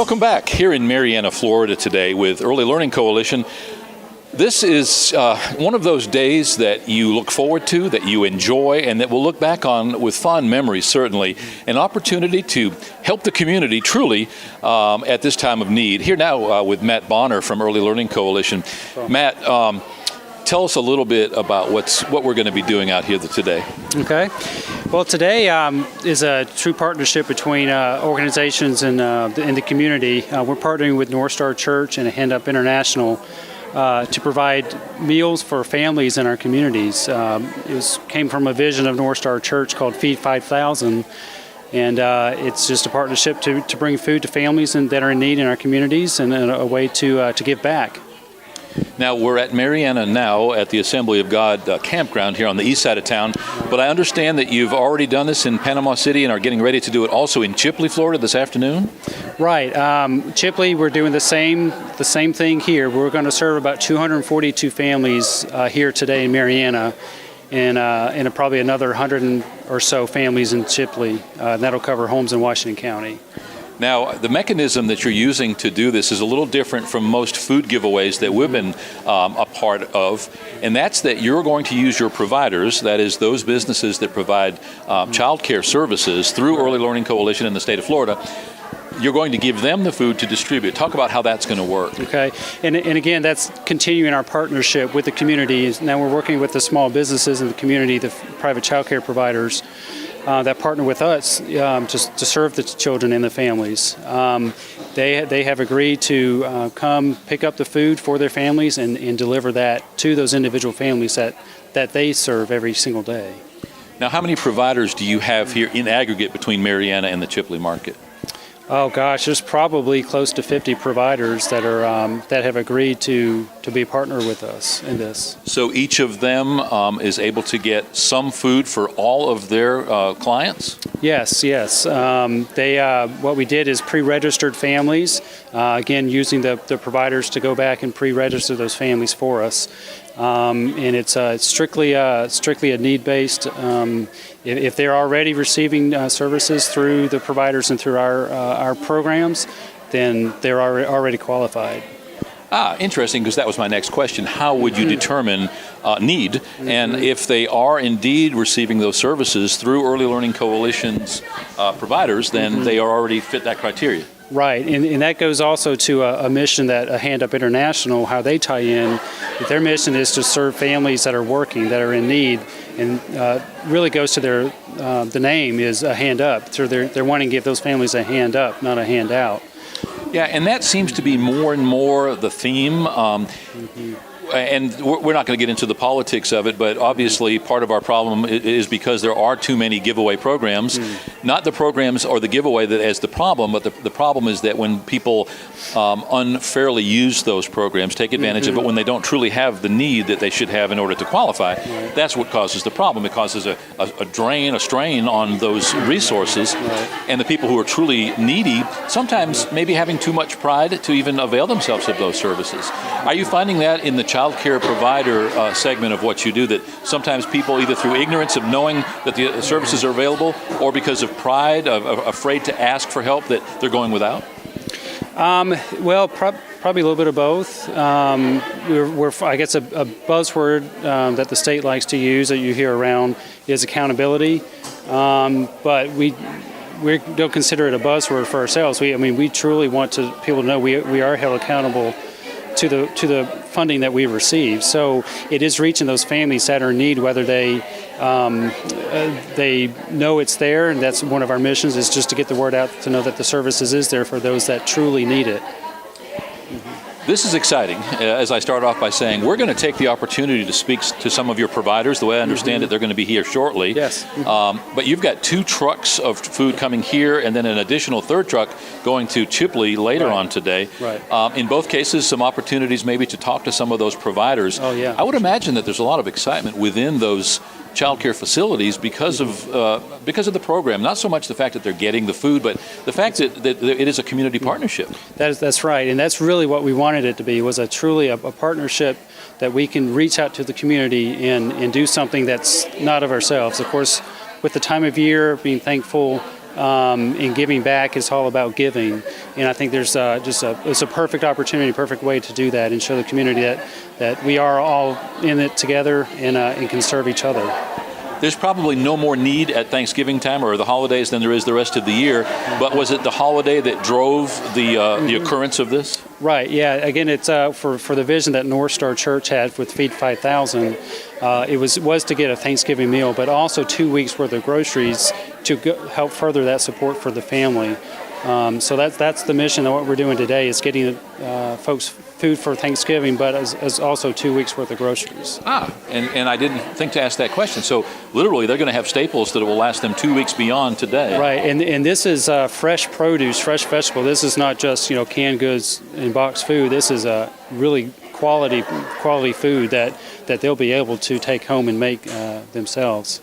Welcome back here in Marianna, Florida today with Early Learning Coalition. This is one of those days that you look forward to, that you enjoy, and that we'll look back on with fond memories, certainly. An opportunity to help the community truly at this time of need. Here now with Matt Bonner from Early Learning Coalition. Matt, tell us a little bit about what we're going to be doing out here today. Okay. Well, today is a true partnership between organizations and the community. We're partnering with North Star Church and Hand Up International to provide meals for families in our communities. It came from a vision of North Star Church called Feed 5,000, and it's just a partnership to bring food to families that are in need in our communities, and a way to give back. Now, we're at Marianna now at the Assembly of God campground here on the east side of town, but I understand that you've already done this in Panama City and are getting ready to do it also in Chipley, Florida this afternoon? Right. Chipley, we're doing the same thing here. We're going to serve about 242 families here today in Marianna, and probably another 100 or so families in Chipley. That'll cover homes in Washington County. Now, the mechanism that you're using to do this is a little different from most food giveaways that we've been a part of, and that's that you're going to use your providers, that is those businesses that provide child care services through Early Learning Coalition in the state of Florida. You're going to give them the food to distribute. Talk about how that's going to work. Okay, and again, that's continuing our partnership with the community. Now we're working with the small businesses in the community, the private child care providers, that partner with us to serve the children and the families. They have agreed to come pick up the food for their families and deliver that to those individual families that they serve every single day. Now, how many providers do you have here in aggregate between Marianna and the Chipley market? Oh gosh, there's probably close to 50 providers that have agreed to be a partner with us in this. So each of them is able to get some food for all of their clients? Yes. What we did is pre-registered families, again using the providers to go back and pre-register those families for us. And it's strictly a need-based. If they're already receiving services through the providers and through our programs, then they're already qualified. Interesting, because that was my next question. How would you determine need? And if they are indeed receiving those services through Early Learning Coalition's providers, then they already fit that criteria. Right, and that goes also to a mission that Hand Up International, how they tie in. Their mission is to serve families that are working, that are in need, and really goes to the name is a hand up. So they're wanting to give those families a hand up, not a handout. Yeah, and that seems to be more and more the theme. And we're not going to get into the politics of it, but obviously part of our problem is because there are too many giveaway programs. Not the programs or the giveaway that is the problem, but the problem is that when people unfairly use those programs, take advantage of it when they don't truly have the need that they should have in order to qualify, that's what causes the problem. It causes a strain on those resources, and the people who are truly needy sometimes maybe having too much pride to even avail themselves of those services. Are you finding that in the child care provider segment of what you do, that sometimes people, either through ignorance of knowing that the services are available or because of pride, afraid to ask for help, that they're going without? Well, probably a little bit of both. I guess a buzzword that the state likes to use that you hear around is accountability, but we don't consider it a buzzword for ourselves. We truly want people to know we are held accountable to the funding that we receive. So it is reaching those families that are in need, whether they know it's there, and that's one of our missions, is just to get the word out to know that the services is there for those that truly need it. This is exciting. As I start off by saying, we're going to take the opportunity to speak to some of your providers. The way I understand it, they're going to be here shortly. Yes. But you've got 2 trucks of food coming here, and then an additional 3rd truck going to Chipley later on today. Right. In both cases, some opportunities maybe to talk to some of those providers. Oh, yeah. I would imagine that there's a lot of excitement within those child care facilities because of the program. Not so much the fact that they're getting the food, but the fact that it is a community partnership. That's right, and that's really what we wanted it to be, was truly a partnership that we can reach out to the community and do something that's not of ourselves. Of course, with the time of year, being thankful and giving back is all about giving. And I think there's it's a perfect opportunity, perfect way to do that and show the community that we are all in it together and can serve each other. There's probably no more need at Thanksgiving time or the holidays than there is the rest of the year, but was it the holiday that drove the occurrence of this? Right, yeah. Again, it's for the vision that North Star Church had with Feed 5,000. It was to get a Thanksgiving meal, but also 2 weeks worth of groceries to help further that support for the family. So that's the mission of what we're doing today, is getting folks food for Thanksgiving, but as also 2 weeks worth of groceries. And I didn't think to ask that question. So literally they're going to have staples that will last them 2 weeks beyond today. Right, and this is fresh produce, fresh vegetable. This is not just canned goods and boxed food. This is a really quality food that they'll be able to take home and make themselves.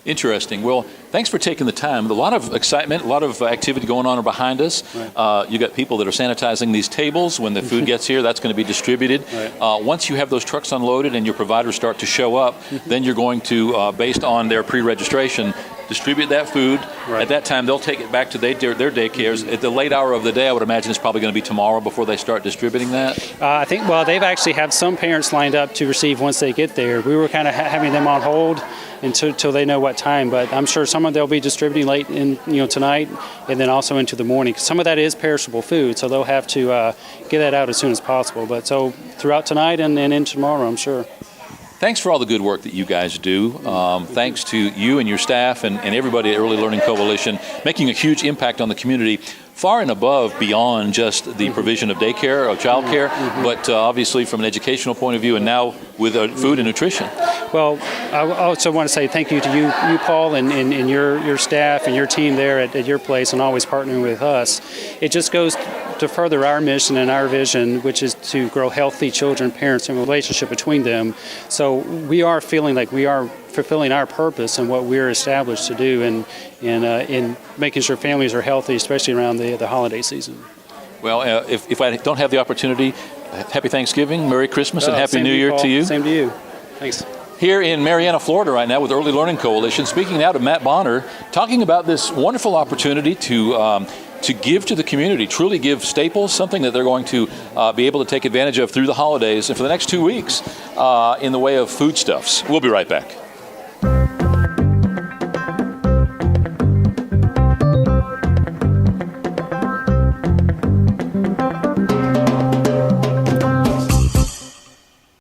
Interesting. Well, thanks for taking the time. A lot of excitement, a lot of activity going on behind us. Right. You got people that are sanitizing these tables. When the food gets here, that's going to be distributed. Right. Once you have those trucks unloaded and your providers start to show up, then you're going to, based on their pre-registration, distribute that food. Right. At that time, they'll take it back to their daycares. At the late hour of the day, I would imagine it's probably going to be tomorrow before they start distributing that. I think, they've actually have some parents lined up to receive once they get there. We were kind of having them on hold until they know what time, but I'm sure some of they'll be distributing late in tonight and then also into the morning. Some of that is perishable food, so they'll have to get that out as soon as possible. But so throughout tonight and into tomorrow, I'm sure. Thanks for all the good work that you guys do. Thanks to you and your staff and everybody at Early Learning Coalition, making a huge impact on the community, far and above beyond just the provision of daycare or childcare, but obviously from an educational point of view and now with food and nutrition. Well, I also want to say thank you to you Paul, and your staff and your team there at your place and always partnering with us. It just goes to further our mission and our vision, which is to grow healthy children, parents, and relationship between them. So we are feeling like we are fulfilling our purpose and what we're established to do, and in making sure families are healthy, especially around the holiday season. Well, if I don't have the opportunity, happy Thanksgiving, Merry Christmas, and Happy New Year to you. Same to you. Thanks. Here in Marianna, Florida right now with Early Learning Coalition, speaking now to Matt Bonner, talking about this wonderful opportunity to give to the community, truly give staples, something that they're going to be able to take advantage of through the holidays and for the next 2 weeks in the way of foodstuffs. We'll be right back.